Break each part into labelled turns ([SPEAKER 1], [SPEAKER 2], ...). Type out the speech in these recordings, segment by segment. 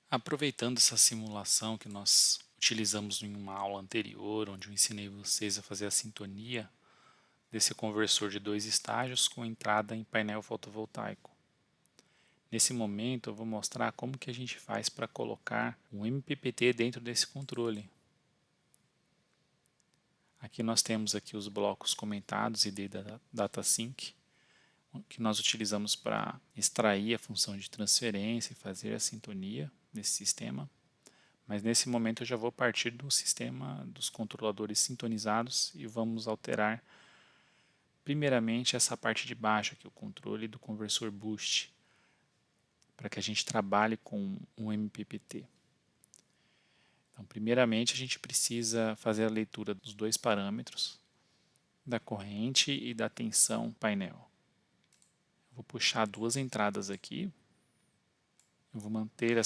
[SPEAKER 1] Aproveitando essa simulação que nós utilizamos em uma aula anterior, onde eu ensinei vocês a fazer a sintonia desse conversor de dois estágios com entrada em painel fotovoltaico. Nesse momento eu vou mostrar como que a gente faz para colocar um MPPT dentro desse controle. Aqui nós temos aqui os blocos comentados ID da DataSync, que nós utilizamos para extrair a função de transferência e fazer a sintonia desse sistema. Mas nesse momento eu já vou partir do sistema dos controladores sintonizados e vamos alterar primeiramente essa parte de baixo aqui, o controle do conversor boost, para que a gente trabalhe com um MPPT. Então, primeiramente a gente precisa fazer a leitura dos dois parâmetros, da corrente e da tensão painel. Eu vou puxar duas entradas aqui. Eu vou manter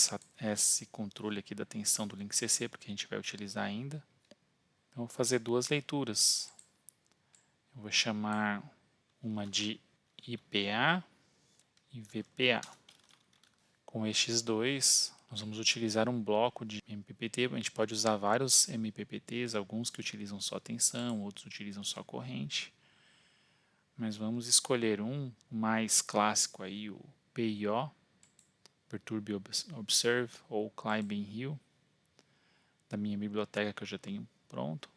[SPEAKER 1] esse controle aqui da tensão do link CC, porque a gente vai utilizar ainda. Então, vou fazer duas leituras. Eu vou chamar uma de IPA e VPA. Com estes dois, nós vamos utilizar um bloco de MPPT. A gente pode usar vários MPPTs, alguns que utilizam só tensão, outros utilizam só corrente. Mas vamos escolher um mais clássico aí, o PIO, Perturbe Observe, ou Climbing Hill, da minha biblioteca que eu já tenho pronto.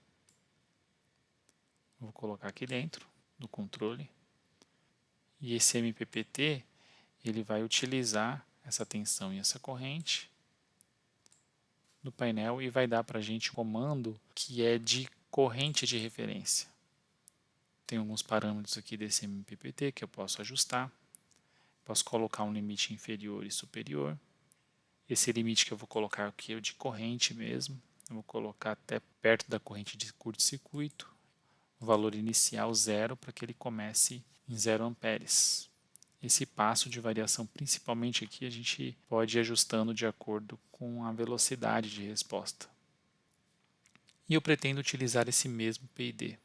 [SPEAKER 1] Vou colocar aqui dentro do controle. E esse MPPT, ele vai utilizar essa tensão e essa corrente do painel e vai dar para a gente um comando que é de corrente de referência. Tem alguns parâmetros aqui desse MPPT que eu posso ajustar. Posso colocar um limite inferior e superior. Esse limite que eu vou colocar aqui é o de corrente mesmo. Eu vou colocar até perto da corrente de curto-circuito. O valor inicial 0 para que ele comece em 0 amperes. Esse passo de variação, principalmente aqui, a gente pode ir ajustando de acordo com a velocidade de resposta. E eu pretendo utilizar esse mesmo PID.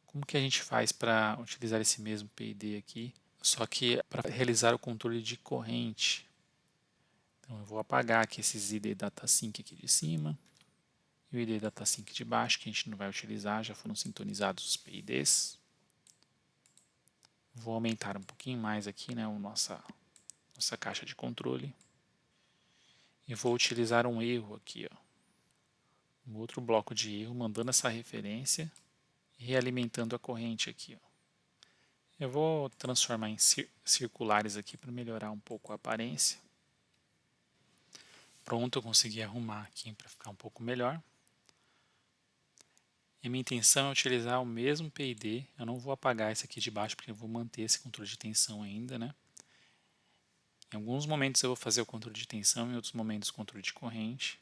[SPEAKER 1] Como que a gente faz para utilizar esse mesmo PID aqui? Só que para realizar o controle de corrente. Então eu vou apagar aqui esses ID DataSync aqui de cima e o ID DataSync de baixo, que a gente não vai utilizar, já foram sintonizados os PIDs. Vou aumentar um pouquinho mais aqui, né, nossa caixa de controle. E vou utilizar um erro aqui, ó. Um outro bloco de erro, mandando essa referência e realimentando a corrente aqui, ó. Eu vou transformar em circulares aqui para melhorar um pouco a aparência. Pronto, eu consegui arrumar aqui para ficar um pouco melhor. E minha intenção é utilizar o mesmo PID. Eu não vou apagar esse aqui de baixo porque eu vou manter esse controle de tensão ainda, né? Em alguns momentos eu vou fazer o controle de tensão, em outros momentos o controle de corrente.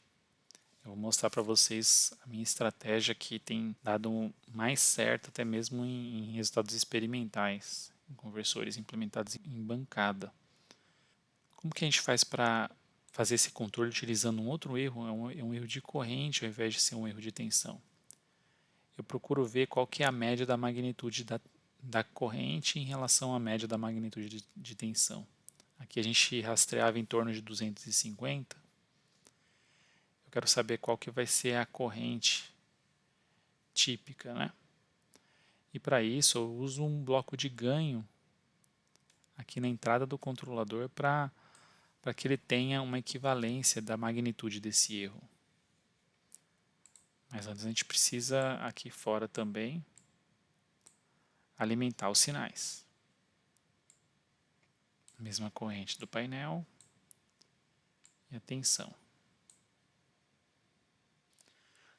[SPEAKER 1] Eu vou mostrar para vocês a minha estratégia que tem dado mais certo até mesmo em resultados experimentais, em conversores implementados em bancada. Como que a gente faz para fazer esse controle utilizando um outro erro? É um erro de corrente ao invés de ser um erro de tensão. Eu procuro ver qual que é a média da magnitude da corrente em relação à média da magnitude de tensão. Aqui a gente rastreava em torno de 250. Eu quero saber qual que vai ser a corrente típica, né? E para isso eu uso um bloco de ganho aqui na entrada do controlador para que ele tenha uma equivalência da magnitude desse erro. Mas antes a gente precisa aqui fora também alimentar os sinais. Mesma corrente do painel e a tensão.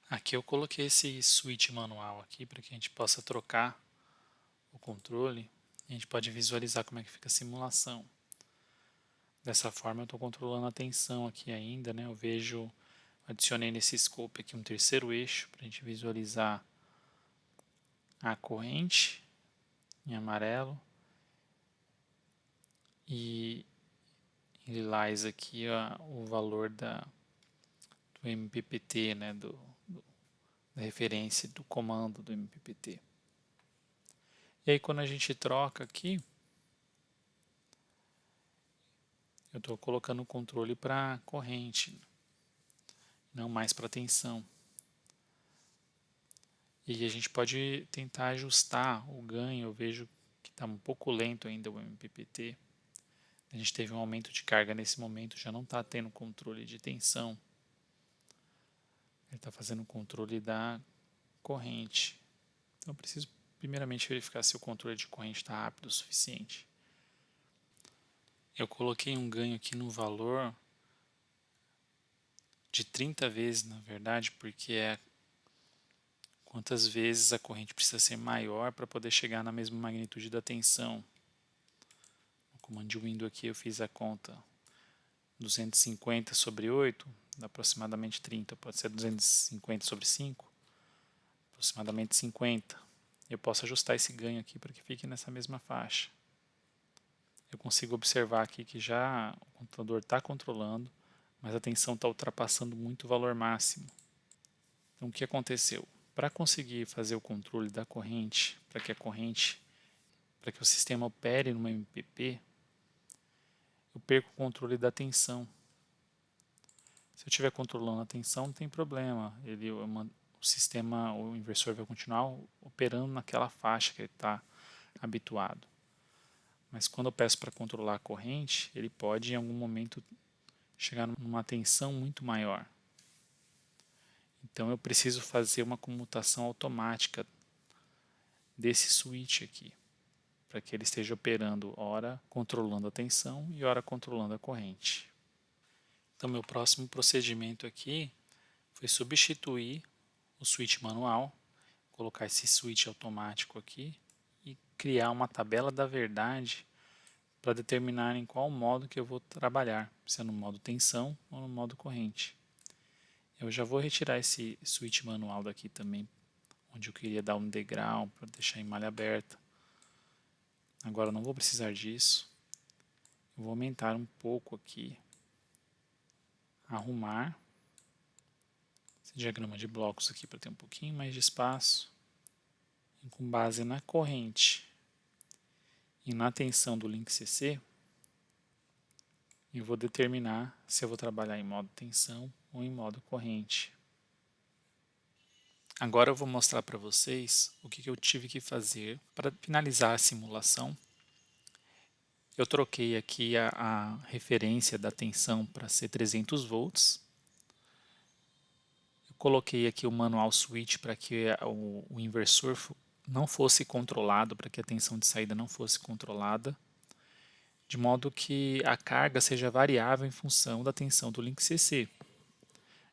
[SPEAKER 1] Aqui eu coloquei esse switch manual aqui para que a gente possa trocar o controle e a gente pode visualizar como é que fica a simulação. Dessa forma eu estou controlando a tensão aqui ainda, né? Eu vejo, adicionei nesse scope aqui um terceiro eixo para a gente visualizar a corrente em amarelo e em lilás aqui o valor do MPPT, né? Da referência do comando do MPPT. E aí quando a gente troca aqui, eu estou colocando o controle para corrente, não mais para tensão. E a gente pode tentar ajustar o ganho. Eu vejo que está um pouco lento ainda o MPPT. A gente teve um aumento de carga nesse momento, já não está tendo controle de tensão. Ele está fazendo o controle da corrente. Então eu preciso primeiramente verificar se o controle de corrente está rápido o suficiente. Eu coloquei um ganho aqui no valor de 30 vezes, na verdade, porque é quantas vezes a corrente precisa ser maior para poder chegar na mesma magnitude da tensão. No comando window aqui eu fiz a conta 250 sobre 8, dá aproximadamente 30, pode ser 250 sobre 5, aproximadamente 50. Eu posso ajustar esse ganho aqui para que fique nessa mesma faixa. Eu consigo observar aqui que já o computador está controlando, mas a tensão está ultrapassando muito o valor máximo. Então o que aconteceu? Para conseguir fazer o controle da corrente, para que o sistema opere no MPP, eu perco o controle da tensão. Se eu estiver controlando a tensão, não tem problema. O inversor vai continuar operando naquela faixa que ele está habituado. Mas quando eu peço para controlar a corrente, ele pode em algum momento chegar numa tensão muito maior. Então eu preciso fazer uma comutação automática desse switch aqui, para que ele esteja operando ora controlando a tensão e ora controlando a corrente. Então meu próximo procedimento aqui foi substituir o switch manual, colocar esse switch automático aqui e criar uma tabela da verdade para determinar em qual modo que eu vou trabalhar, se é no modo tensão ou no modo corrente. Eu já vou retirar esse switch manual daqui também, onde eu queria dar um degrau para deixar em malha aberta. Agora eu não vou precisar disso. Eu vou aumentar um pouco aqui, arrumar esse diagrama de blocos aqui para ter um pouquinho mais de espaço. E com base na corrente e na tensão do link CC, eu vou determinar se eu vou trabalhar em modo tensão ou em modo corrente. Agora eu vou mostrar para vocês o que eu tive que fazer para finalizar a simulação. Eu troquei aqui a referência da tensão para ser 300 volts. Eu coloquei aqui o manual switch para que o inversor não fosse controlado, para que a tensão de saída não fosse controlada, de modo que a carga seja variável em função da tensão do link CC.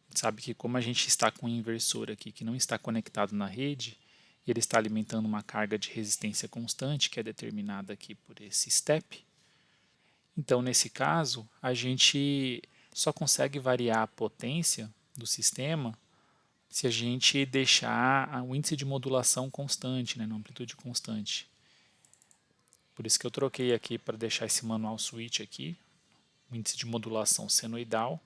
[SPEAKER 1] A gente sabe que como a gente está com um inversor aqui que não está conectado na rede, ele está alimentando uma carga de resistência constante, que é determinada aqui por esse step. Então, nesse caso, a gente só consegue variar a potência do sistema se a gente deixar o índice de modulação constante, na amplitude constante. Por isso que eu troquei aqui para deixar esse manual switch aqui, o índice de modulação senoidal.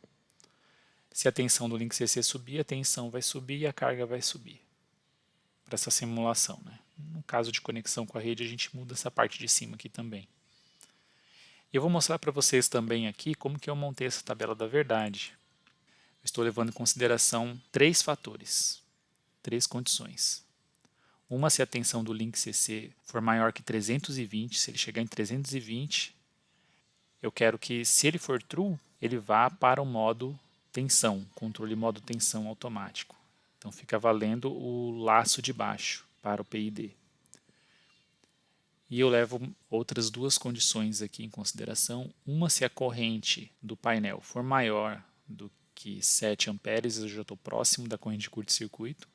[SPEAKER 1] Se a tensão do link CC subir, a tensão vai subir e a carga vai subir para essa simulação. No caso de conexão com a rede, a gente muda essa parte de cima aqui também. Eu vou mostrar para vocês também aqui como que eu montei essa tabela da verdade. Eu estou levando em consideração 3 fatores, 3 condições. Uma, se a tensão do link CC for maior que 320, se ele chegar em 320, eu quero que, se ele for true, ele vá para o modo tensão, controle modo tensão automático. Então fica valendo o laço de baixo para o PID. E eu levo outras 2 condições aqui em consideração. Uma, se a corrente do painel for maior do que 7 amperes, eu já estou próximo da corrente de curto-circuito.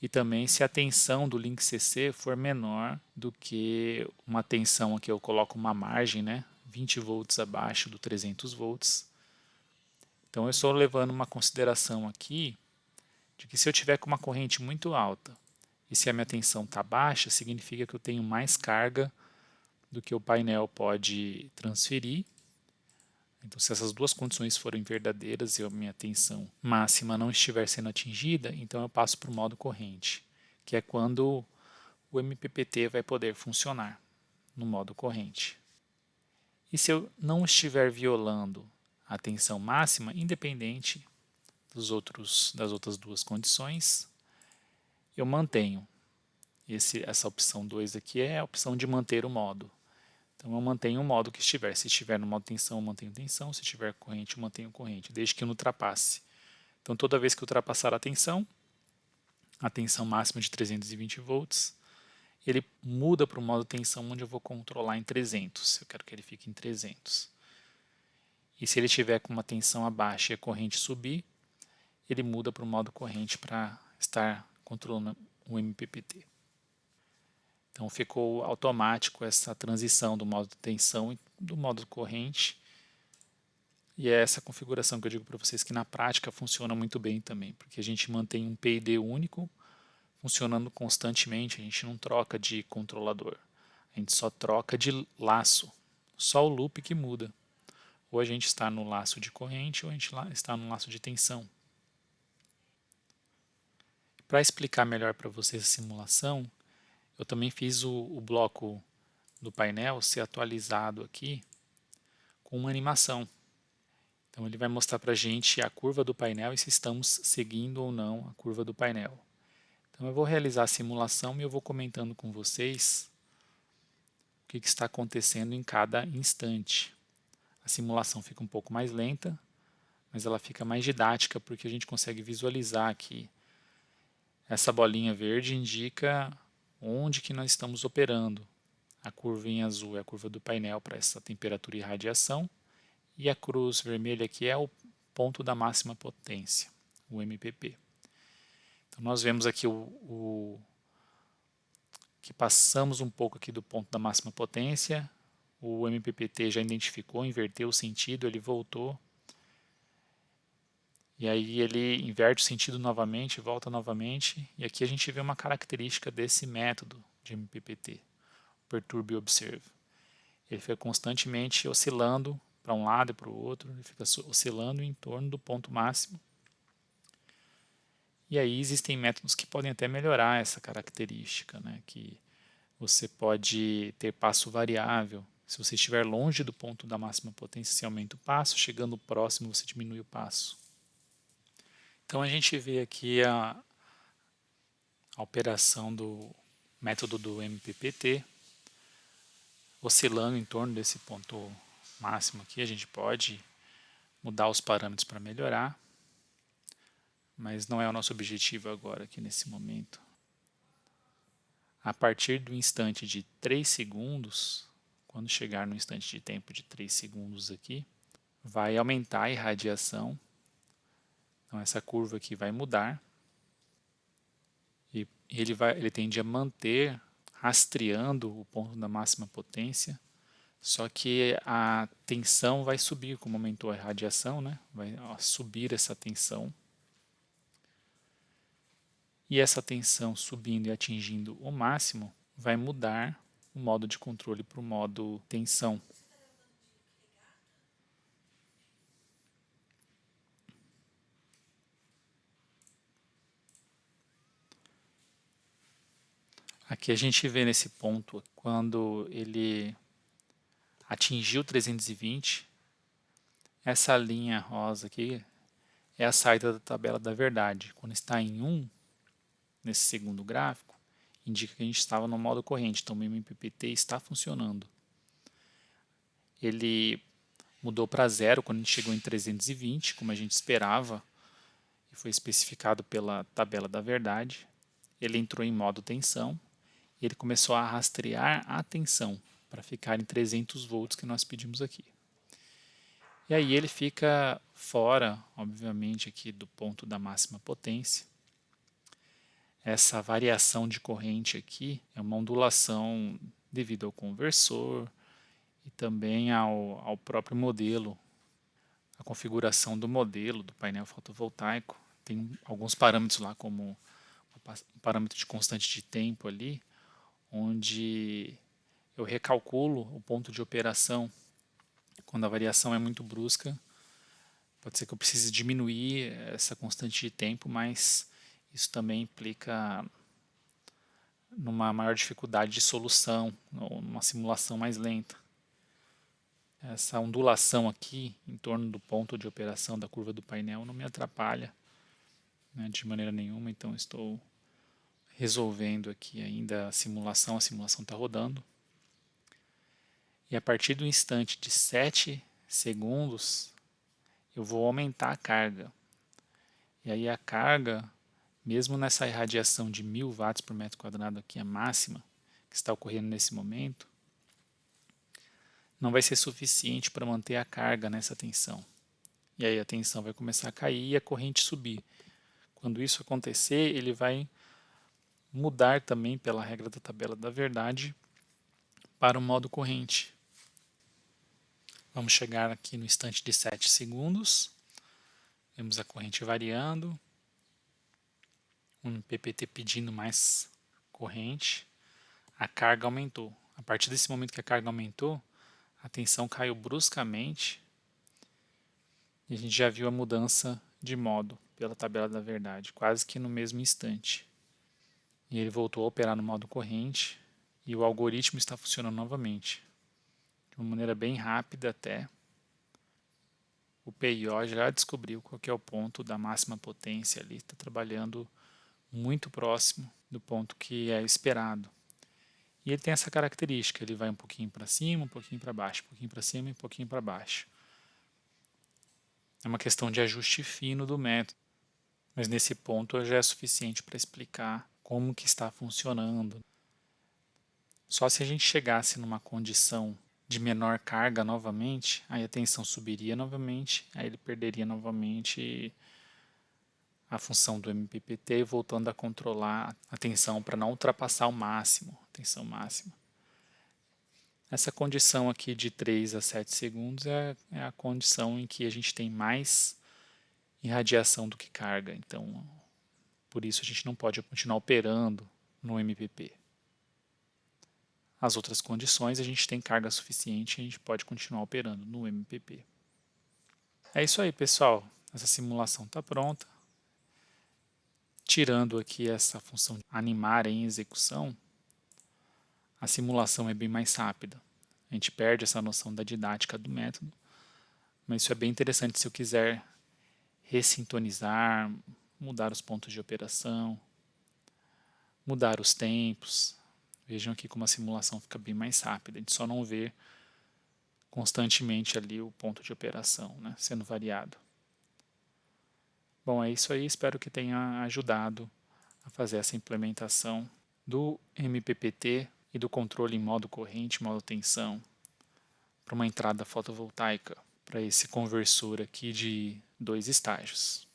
[SPEAKER 1] E também se a tensão do link CC for menor do que uma tensão, aqui eu coloco uma margem, 20 volts abaixo do 300 volts. Então eu estou levando uma consideração aqui de que se eu tiver com uma corrente muito alta e se a minha tensão está baixa, significa que eu tenho mais carga do que o painel pode transferir. Então, se essas 2 condições forem verdadeiras e a minha tensão máxima não estiver sendo atingida, então eu passo para o modo corrente, que é quando o MPPT vai poder funcionar no modo corrente. E se eu não estiver violando a tensão máxima, independente das outras duas condições, eu mantenho. Essa opção 2 aqui é a opção de manter o modo. Então eu mantenho o modo que estiver. Se estiver no modo tensão, eu mantenho tensão. Se estiver corrente, eu mantenho corrente, desde que não ultrapasse. Então toda vez que ultrapassar a tensão máxima de 320 volts, ele muda para o modo tensão onde eu vou controlar em 300. Eu quero que ele fique em 300. E se ele tiver com uma tensão abaixo e a corrente subir, ele muda para o modo corrente para estar controlando o MPPT. Então ficou automático essa transição do modo tensão e do modo corrente. E é essa configuração que eu digo para vocês que na prática funciona muito bem também, porque a gente mantém um PID único funcionando constantemente, a gente não troca de controlador, a gente só troca de laço, só o loop que muda. Ou a gente está no laço de corrente ou a gente está no laço de tensão. Para explicar melhor para vocês a simulação, eu também fiz o bloco do painel ser atualizado aqui com uma animação. Então ele vai mostrar para a gente a curva do painel e se estamos seguindo ou não a curva do painel. Então eu vou realizar a simulação e eu vou comentando com vocês o que está acontecendo em cada instante. A simulação fica um pouco mais lenta, mas ela fica mais didática porque a gente consegue visualizar aqui. Essa bolinha verde indica onde que nós estamos operando. A curva em azul é a curva do painel para essa temperatura e radiação. E a cruz vermelha aqui é o ponto da máxima potência, o MPP. Então nós vemos aqui que passamos um pouco aqui do ponto da máxima potência. O MPPT já identificou, inverteu o sentido, ele voltou. E aí ele inverte o sentido novamente, volta novamente. E aqui a gente vê uma característica desse método de MPPT, Perturbe e Observe. Ele fica constantemente oscilando para um lado e para o outro, ele fica oscilando em torno do ponto máximo. E aí existem métodos que podem até melhorar essa característica, né? Que você pode ter passo variável. Se você estiver longe do ponto da máxima potência, você aumenta o passo, chegando próximo, você diminui o passo. Então a gente vê aqui a operação do método do MPPT oscilando em torno desse ponto máximo aqui. A gente pode mudar os parâmetros para melhorar, mas não é o nosso objetivo agora aqui nesse momento. A partir do instante de 3 segundos, quando chegar no instante de tempo de 3 segundos aqui, vai aumentar a irradiação. Então essa curva aqui vai mudar e ele tende a manter rastreando o ponto da máxima potência, só que a tensão vai subir, como aumentou a radiação, né? Vai subir essa tensão. E essa tensão subindo e atingindo o máximo vai mudar o modo de controle para o modo tensão. Aqui a gente vê nesse ponto, quando ele atingiu 320, essa linha rosa aqui é a saída da tabela da verdade. Quando está em 1, nesse segundo gráfico, indica que a gente estava no modo corrente, então o MPPT está funcionando. Ele mudou para 0 quando a gente chegou em 320, como a gente esperava, e foi especificado pela tabela da verdade. Ele entrou em modo tensão e ele começou a rastrear a tensão para ficar em 300 volts que nós pedimos aqui. E aí ele fica fora, obviamente, aqui do ponto da máxima potência. Essa variação de corrente aqui é uma ondulação devido ao conversor e também ao próprio modelo, a configuração do modelo do painel fotovoltaico. Tem alguns parâmetros lá, como um parâmetro de constante de tempo ali, onde eu recalculo o ponto de operação. Quando a variação é muito brusca, pode ser que eu precise diminuir essa constante de tempo, mas isso também implica numa maior dificuldade de solução, ou numa simulação mais lenta. essa ondulação aqui em torno do ponto de operação da curva do painel não me atrapalha, né, de maneira nenhuma, então estou resolvendo aqui ainda a simulação está rodando. E a partir do instante de 7 segundos, eu vou aumentar a carga. E aí a carga, mesmo nessa irradiação de 1000 watts por metro quadrado aqui, a máxima, que está ocorrendo nesse momento, não vai ser suficiente para manter a carga nessa tensão. E aí a tensão vai começar a cair e a corrente subir. Quando isso acontecer, ele vai mudar também pela regra da tabela da verdade para o modo corrente. Vamos chegar aqui no instante de 7 segundos. Vemos a corrente variando. Um PPT pedindo mais corrente. A carga aumentou. A partir desse momento que a carga aumentou, a tensão caiu bruscamente. E a gente já viu a mudança de modo pela tabela da verdade, quase que no mesmo instante. E ele voltou a operar no modo corrente e o algoritmo está funcionando novamente. De uma maneira bem rápida até. O PIO já descobriu qual que é o ponto da máxima potência ali, está trabalhando muito próximo do ponto que é esperado. E ele tem essa característica, ele vai um pouquinho para cima, um pouquinho para baixo, um pouquinho para cima e um pouquinho para baixo. É uma questão de ajuste fino do método, mas nesse ponto já é suficiente para explicar como que está funcionando. Só se a gente chegasse numa condição de menor carga novamente, aí a tensão subiria novamente, aí ele perderia novamente a função do MPPT, voltando a controlar a tensão para não ultrapassar o máximo, a tensão máxima. Essa condição aqui de 3 a 7 segundos é a condição em que a gente tem mais irradiação do que carga, então por isso a gente não pode continuar operando no MPP. As outras condições, a gente tem carga suficiente e a gente pode continuar operando no MPP. É isso aí, pessoal. Essa simulação está pronta. Tirando aqui essa função de animar em execução, a simulação é bem mais rápida. A gente perde essa noção da didática do método, mas isso é bem interessante se eu quiser ressintonizar, mudar os pontos de operação, mudar os tempos. Vejam aqui como a simulação fica bem mais rápida. A gente só não vê constantemente ali o ponto de operação, né, sendo variado. Bom, é isso aí. Espero que tenha ajudado a fazer essa implementação do MPPT e do controle em modo corrente, modo tensão, para uma entrada fotovoltaica, para esse conversor aqui de 2 estágios.